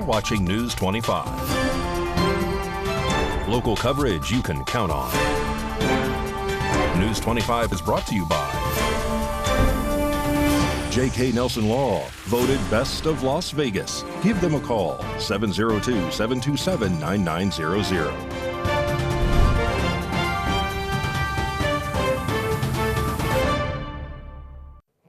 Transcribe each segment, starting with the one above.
watching News 25. Local coverage you can count on. News 25 is brought to you by J.K. Nelson Law, voted Best of Las Vegas. Give them a call, 702-727-9900.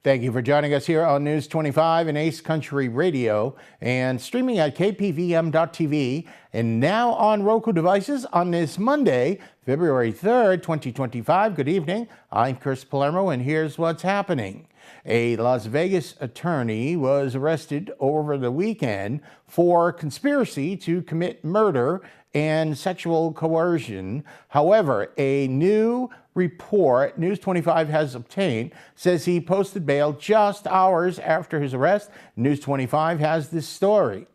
Thank you for joining us here on News 25 and Ace Country Radio and streaming at KPVM.TV and now on Roku devices on this Monday, February 3rd, 2025. Good evening. I'm Chris Palermo and here's what's happening. A Las Vegas attorney was arrested over the weekend for conspiracy to commit murder and sexual coercion. However, a new report News 25 has obtained says he posted bail just hours after his arrest. News 25 has this story.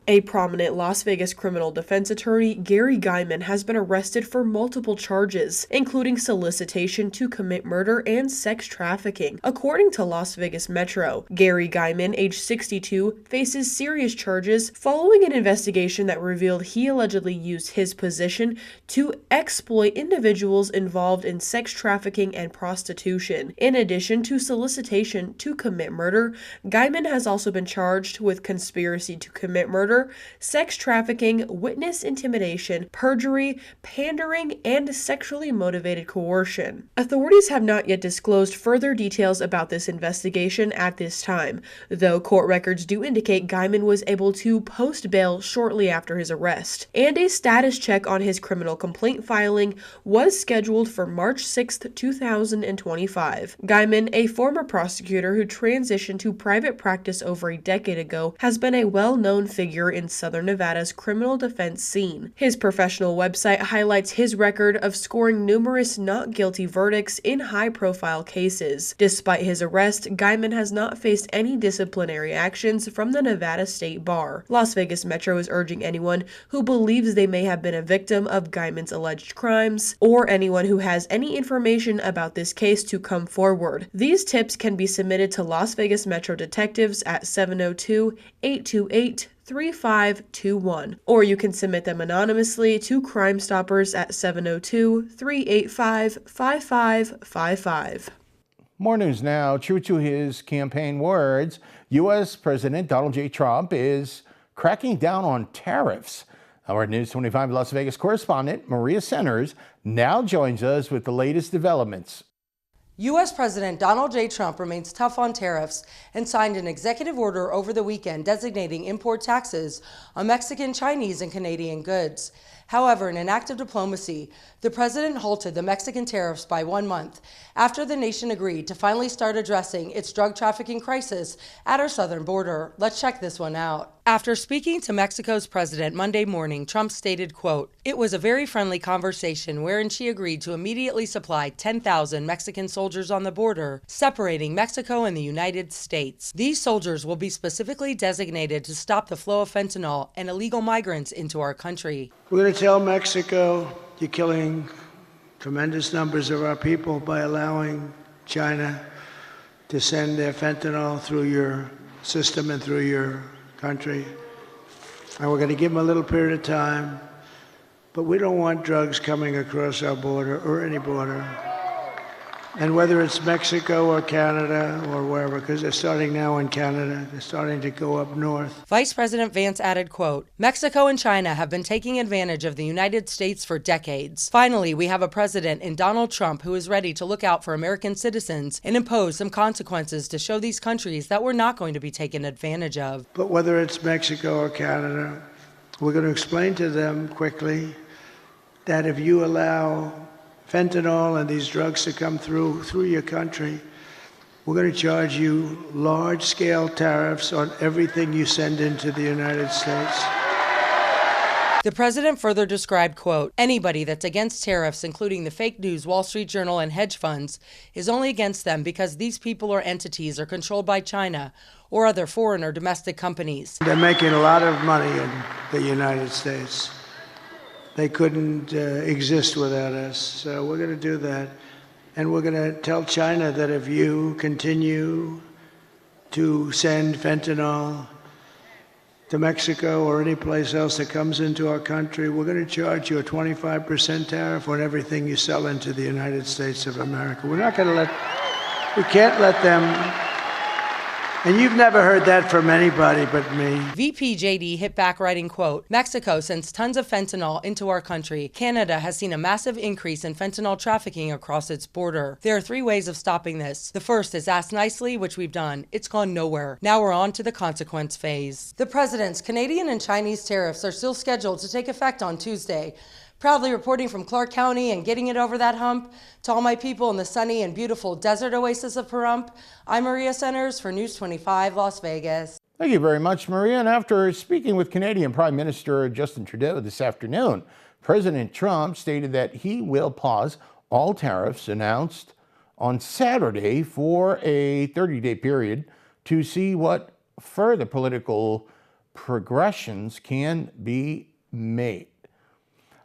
A prominent Las Vegas criminal defense attorney, Gary Guyman, has been arrested for multiple charges, including solicitation to commit murder and sex trafficking. According to Las Vegas Metro, Gary Guyman, age 62, faces serious charges following an investigation that revealed he allegedly used his position to exploit individuals involved in sex trafficking and prostitution. In addition to solicitation to commit murder, Guyman has also been charged with conspiracy to commit murder, sex trafficking, witness intimidation, perjury, pandering, and sexually motivated coercion. Authorities have not yet disclosed further details about this investigation at this time, though court records do indicate Guyman was able to post bail shortly after his arrest, and a status check on his criminal complaint filing was scheduled for March 6, 2025. Guyman, a former prosecutor who transitioned to private practice over a decade ago, has been a well-known figure in Southern Nevada's criminal defense scene. His professional website highlights his record of scoring numerous not guilty verdicts in high-profile cases. Despite his arrest, Guyman has not faced any disciplinary actions from the Nevada State Bar. Las Vegas Metro is urging anyone who believes they may have been a victim of Guyman's alleged crimes, or anyone who has any information about this case to come forward. These tips can be submitted to Las Vegas Metro detectives at 702-828-3521, or you can submit them anonymously to Crime Stoppers at 702-385-5555. More news now. True to his campaign words, U.S. President Donald J. Trump is cracking down on tariffs. Our News 25 Las Vegas correspondent Maria Centers now joins us with the latest developments. U.S. President Donald J. Trump remains tough on tariffs and signed an executive order over the weekend designating import taxes on Mexican, Chinese, and Canadian goods. However, in an act of diplomacy, the president halted the Mexican tariffs by 1 month after the nation agreed to finally start addressing its drug trafficking crisis at our southern border. Let's check this one out. After speaking to Mexico's president Monday morning, Trump stated, quote, "It was a very friendly conversation wherein she agreed to immediately supply 10,000 Mexican soldiers on the border, separating Mexico and the United States. These soldiers will be specifically designated to stop the flow of fentanyl and illegal migrants into our country." We're going to tell Mexico, you're killing tremendous numbers of our people by allowing China to send their fentanyl through your system and through your country. And we're going to give them a little period of time, but we don't want drugs coming across our border or any border. And whether it's Mexico or Canada or wherever, because they're starting now in Canada, they're starting to go up north. Vice President Vance added, quote, "Mexico and China have been taking advantage of the United States for decades. Finally, we have a president in Donald Trump who is ready to look out for American citizens and impose some consequences to show these countries that we're not going to be taken advantage of." But whether it's Mexico or Canada, we're going to explain to them quickly that if you allow fentanyl and these drugs to come through your country, we're going to charge you large-scale tariffs on everything you send into the United States. The president further described, quote, "Anybody that's against tariffs, including the fake news, Wall Street Journal, and hedge funds, is only against them because these people or entities are controlled by China or other foreign or domestic companies." They're making a lot of money in the United States. They couldn't exist without us. So we're going to do that. And we're going to tell China that if you continue to send fentanyl to Mexico or any place else that comes into our country, we're going to charge you a 25% tariff on everything you sell into the United States of America. We're not going to we can't let them, and you've never heard that from anybody but me. VP JD hit back writing, quote, Mexico sends tons of fentanyl into our country. Canada has seen a massive increase in fentanyl trafficking across its border. There are 3 ways of stopping this. The first is ask nicely, which we've done. It's gone nowhere. Now we're on to the consequence phase. The president's Canadian and Chinese tariffs are still scheduled to take effect on Tuesday. Proudly reporting from Clark County and getting it over that hump, to all my people in the sunny and beautiful desert oasis of Pahrump, I'm Maria Centers for News 25 Las Vegas. Thank you very much, Maria. And after speaking with Canadian Prime Minister Justin Trudeau this afternoon, President Trump stated that he will pause all tariffs announced on Saturday for a 30-day period to see what further political progressions can be made.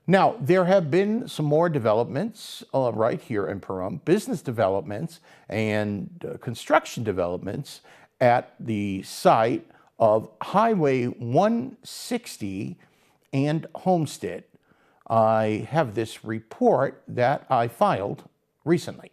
Now, there have been some more developments right here in Pahrump, business developments and construction developments at the site of Highway 160 and Homestead. I have this report that I filed recently.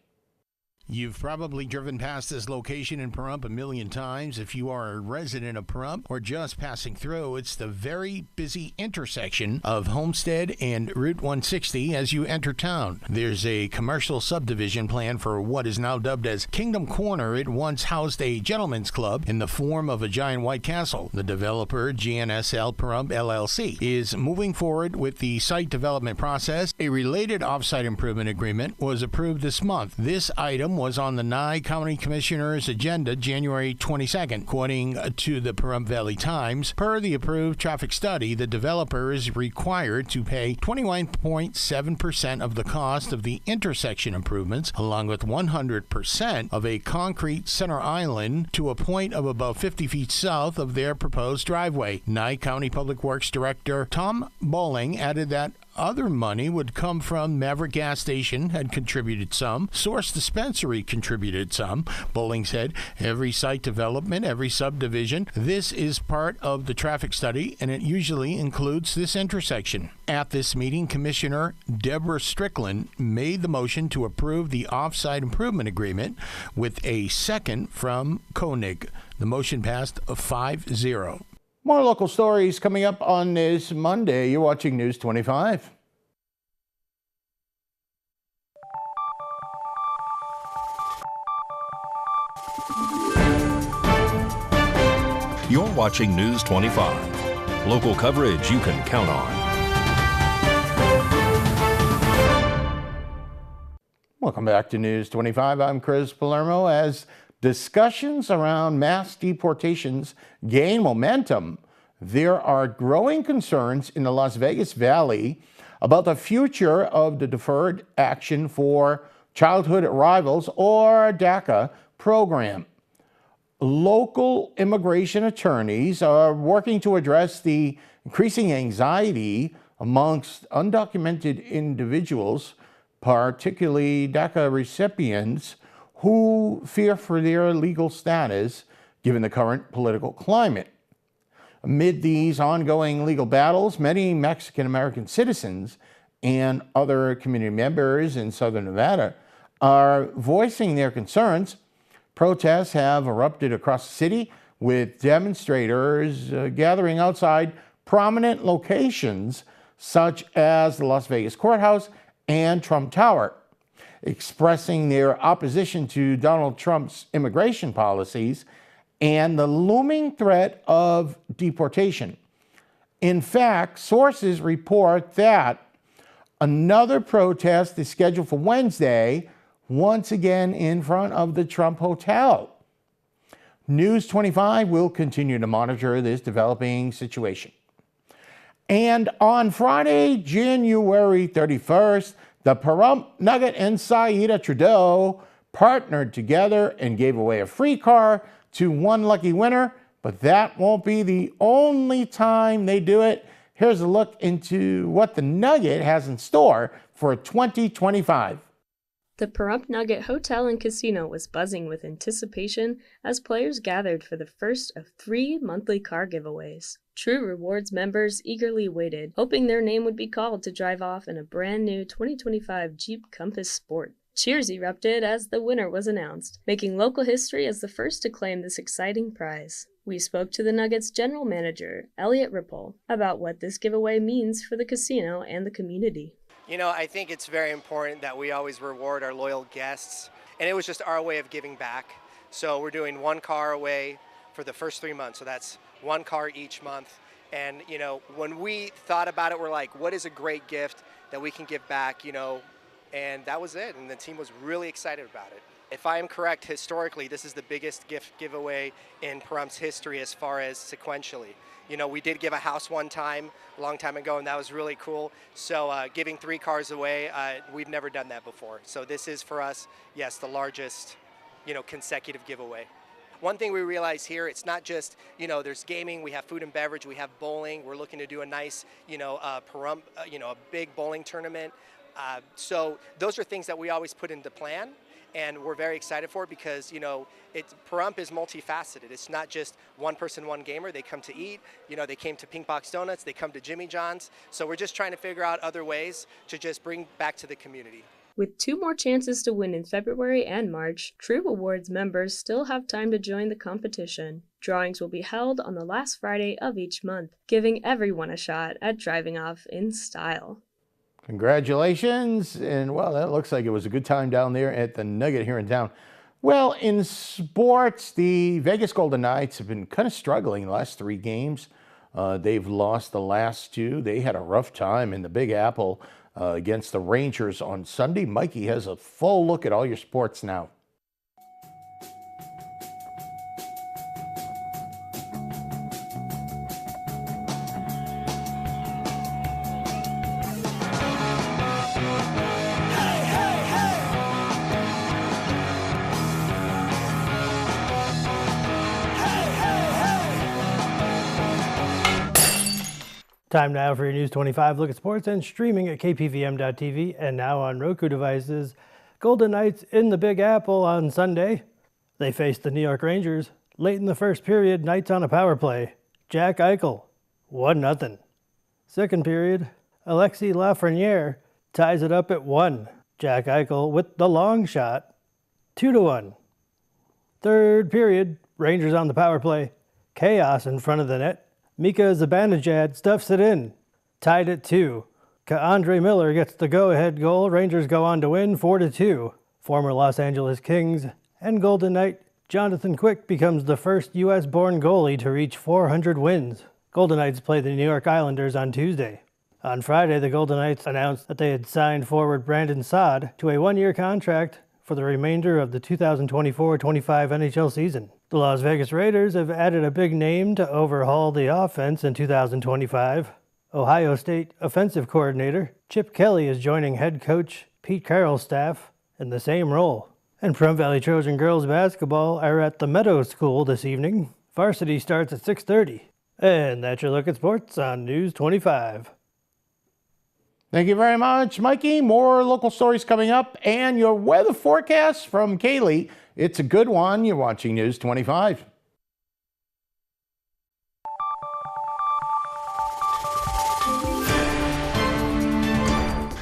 You've probably driven past this location in Pahrump a million times. If you are a resident of Pahrump or just passing through, it's the very busy intersection of Homestead and Route 160 as you enter town. There's a commercial subdivision plan for what is now dubbed as Kingdom Corner. It once housed a gentleman's club in the form of a giant white castle. The developer, GNSL Pahrump LLC, is moving forward with the site development process. A related offsite improvement agreement was approved this month. This item was on the Nye County Commissioner's agenda January 22nd. According to the Pahrump Valley Times, per the approved traffic study, the developer is required to pay 21.7% of the cost of the intersection improvements, along with 100% of a concrete center island to a point of about 50 feet south of their proposed driveway. Nye County Public Works Director Tom Bowling added that other money would come from Maverick Gas Station, had contributed some. Source Dispensary contributed some. Bowling said, every site development, every subdivision, this is part of the traffic study, and it usually includes this intersection. At this meeting, Commissioner Deborah Strickland made the motion to approve the off-site improvement agreement with a second from Koenig. The motion passed 5-0. More local stories coming up on this Monday. You're watching News 25. You're watching News 25. Local coverage you can count on. Welcome back to News 25. I'm Chris Palermo. As discussions around mass deportations gain momentum, there are growing concerns in the Las Vegas Valley about the future of the Deferred Action for Childhood Arrivals, or DACA, program. Local immigration attorneys are working to address the increasing anxiety amongst undocumented individuals, particularly DACA recipients, who fear for their legal status given the current political climate. Amid these ongoing legal battles, many Mexican-American citizens and other community members in Southern Nevada are voicing their concerns. Protests have erupted across the city, with demonstrators gathering outside prominent locations such as the Las Vegas Courthouse and Trump Tower, expressing their opposition to Donald Trump's immigration policies and the looming threat of deportation. In fact, sources report that another protest is scheduled for Wednesday, once again in front of the Trump Hotel. News 25 will continue to monitor this developing situation. And on Friday, January 31st, the Pahrump Nugget and Saida Trudeau partnered together and gave away a free car to one lucky winner, but that won't be the only time they do it. Here's a look into what the Nugget has in store for 2025. The Pahrump Nugget Hotel and Casino was buzzing with anticipation as players gathered for the first of 3 monthly car giveaways. True Rewards members eagerly waited, hoping their name would be called to drive off in a brand new 2025 Jeep Compass Sport. Cheers erupted as the winner was announced, making local history as the first to claim this exciting prize. We spoke to the Nuggets general manager, Elliot Ripple, about what this giveaway means for the casino and the community. You know, I think it's very important that we always reward our loyal guests, and it was just our way of giving back. So we're doing 1 car away for the first 3 months, so that's 1 car each month. And, you know, when we thought about it, we're like, what is a great gift that we can give back, you know, and that was it, and the team was really excited about it. If I am correct, historically, this is the biggest gift giveaway in Pahrump's history as far as sequentially. You know, we did give a house one time, a long time ago, and that was really cool. So giving 3 cars away, we've never done that before. So this is, for us, yes, the largest, you know, consecutive giveaway. One thing we realize here, it's not just, you know, there's gaming, we have food and beverage, we have bowling. We're looking to do a nice, you know, Pahrump, you know, a big bowling tournament. So those are things that we always put into plan. And we're very excited for it because, you know, Pahrump is multifaceted. It's not just one person, one gamer. They come to eat. You know, they came to Pink Box Donuts. They come to Jimmy John's. So we're just trying to figure out other ways to just bring back to the community. With 2 more chances to win in February and March, True Awards members still have time to join the competition. Drawings will be held on the last Friday of each month, giving everyone a shot at driving off in style. Congratulations. And, well, that looks like it was a good time down there at the Nugget here in town. Well, in sports, the Vegas Golden Knights have been kind of struggling the last 3 games. They've lost the last 2. They had a rough time in the Big Apple against the Rangers on Sunday. Mikey has a full look at all your sports now. Time now for your News 25 look at sports and streaming at KPVM.TV and now on Roku devices. Golden Knights in the Big Apple on Sunday. They faced the New York Rangers. Late in the first period, Knights on a power play. Jack Eichel, 1-0. Second period, Alexis Lafreniere ties it up at 1. Jack Eichel with the long shot, 2-1. Third period, Rangers on the power play. Chaos in front of the net. Mika Zibanejad stuffs it in, tied at 2. Andre Miller gets the go-ahead goal. Rangers go on to win 4-2. Former Los Angeles Kings and Golden Knight Jonathan Quick becomes the first U.S.-born goalie to reach 400 wins. Golden Knights play the New York Islanders on Tuesday. On Friday, the Golden Knights announced that they had signed forward Brandon Saad to a 1-year contract for the remainder of the 2024-25 NHL season. The Las Vegas Raiders have added a big name to overhaul the offense in 2025. Ohio State offensive coordinator Chip Kelly is joining head coach Pete Carroll's staff in the same role. And Pahrump Valley Trojan girls basketball are at the Meadow School this evening. Varsity starts at 6:30. And that's your look at sports on News 25. Thank you very much, Mikey. More local stories coming up and your weather forecast from Kaylee. It's a good one. You're watching News 25.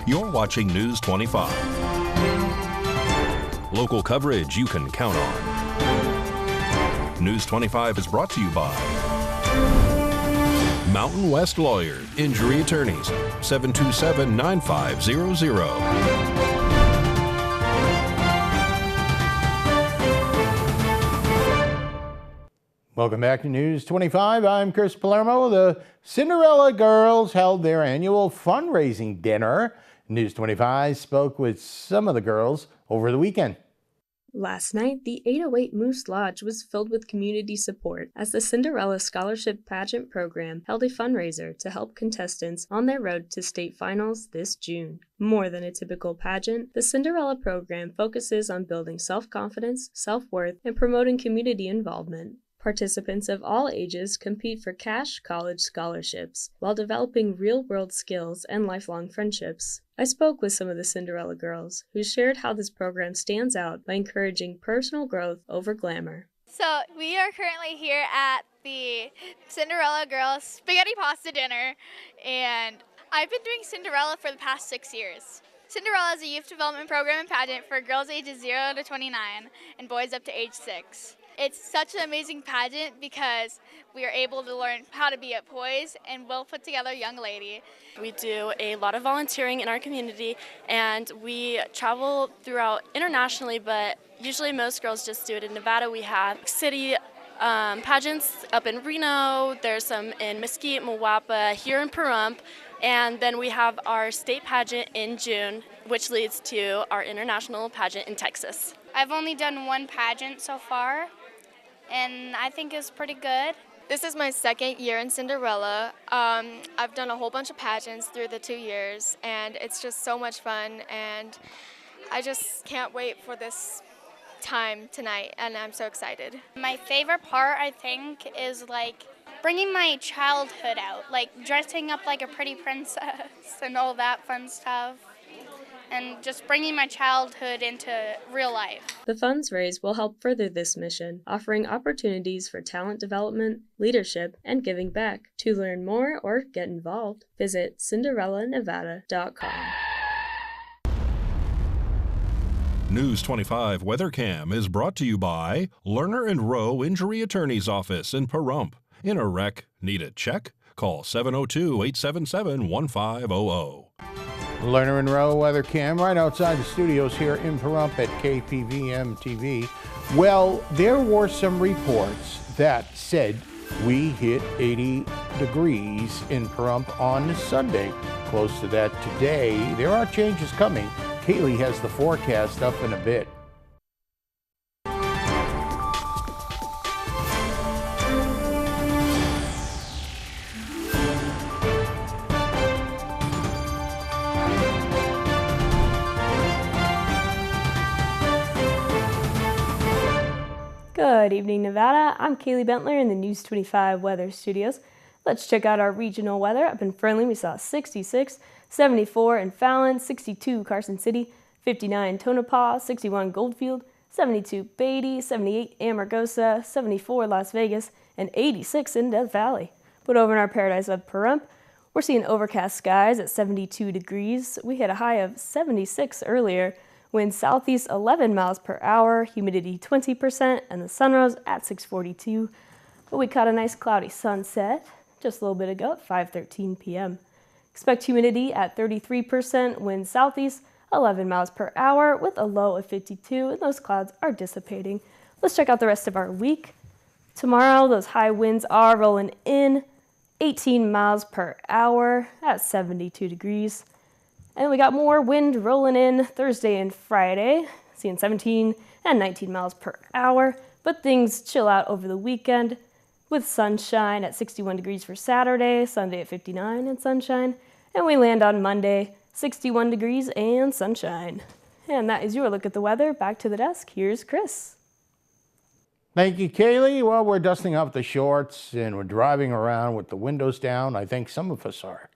You're watching News 25. Local coverage you can count on. News 25 is brought to you by Mountain West Lawyer, Injury Attorneys, 727-9500. Welcome back to News 25. I'm Chris Palermo. The Cinderella Girls held their annual fundraising dinner. News 25 spoke with some of the girls over the weekend. Last night, the 808 Moose Lodge was filled with community support as the Cinderella Scholarship Pageant Program held a fundraiser to help contestants on their road to state finals this June. More than a typical pageant, the Cinderella program focuses on building self-confidence, self-worth, and promoting community involvement. Participants of all ages compete for cash college scholarships while developing real-world skills and lifelong friendships. I spoke with some of the Cinderella girls who shared how this program stands out by encouraging personal growth over glamour. So we are currently here at the Cinderella Girls Spaghetti Pasta Dinner, and I've been doing Cinderella for the past 6 years. Cinderella is a youth development program and pageant for girls ages 0 to 29 and boys up to age 6. It's such an amazing pageant because we are able to learn how to be poised and well put together young lady. We do a lot of volunteering in our community, and we travel throughout internationally, but usually most girls just do it in Nevada. We have city pageants up in Reno, there's some in Mesquite, Moapa, here in Pahrump, and then we have our state pageant in June, which leads to our international pageant in Texas. I've only done one pageant so far, and I think it's pretty good. This is my second year in Cinderella. I've done a whole bunch of pageants through the 2 years, and it's just so much fun, and I just can't wait for this time tonight, and I'm so excited. My favorite part, I think, is like bringing my childhood out, like dressing up like a pretty princess and all that fun stuff, and just bringing my childhood into real life. The funds raised will help further this mission, offering opportunities for talent development, leadership, and giving back. To learn more or get involved, visit cinderellaNevada.com. News 25 Weather Cam is brought to you by Lerner and Rowe Injury Attorney's Office in Pahrump. In a wreck, need a check? Call 702-877-1500. Lerner and Rowe Weather Cam right outside the studios here in Pahrump at KPVM TV. Well, there were some reports that said we hit 80 degrees in Pahrump on Sunday. Close to that today. There are changes coming. Kaylee has the forecast up in a bit. Good evening, Nevada. I'm Kaylee Bentler in the News 25 Weather Studios. Let's check out our regional weather. Up in Fernley, we saw 66, 74 in Fallon, 62 Carson City, 59 Tonopah, 61 Goldfield, 72 Beatty, 78 Amargosa, 74 Las Vegas, and 86 in Death Valley. But over in our paradise of Pahrump, we're seeing overcast skies at 72 degrees. We hit a high of 76 earlier. Wind southeast 11 miles per hour, humidity 20%, and the sun rose at 6:42. But we caught a nice cloudy sunset just a little bit ago at 5:13 p.m. Expect humidity at 33%, wind southeast 11 miles per hour with a low of 52, and those clouds are dissipating. Let's check out the rest of our week. Tomorrow, those high winds are rolling in 18 miles per hour at 72 degrees. And we got more wind rolling in Thursday and Friday, seeing 17 and 19 miles per hour, but things chill out over the weekend with sunshine at 61 degrees for Saturday, Sunday at 59 and sunshine, and we land on Monday, 61 degrees and sunshine. And that is your look at the weather. Back to the desk. Here's Chris. Thank you, Kaylee. Well, we're dusting off the shorts and we're driving around with the windows down. I think some of us are.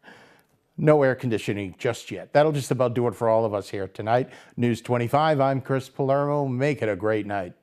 No air conditioning just yet. That'll just about do it for all of us here tonight. News 25, I'm Chris Palermo. Make it a great night.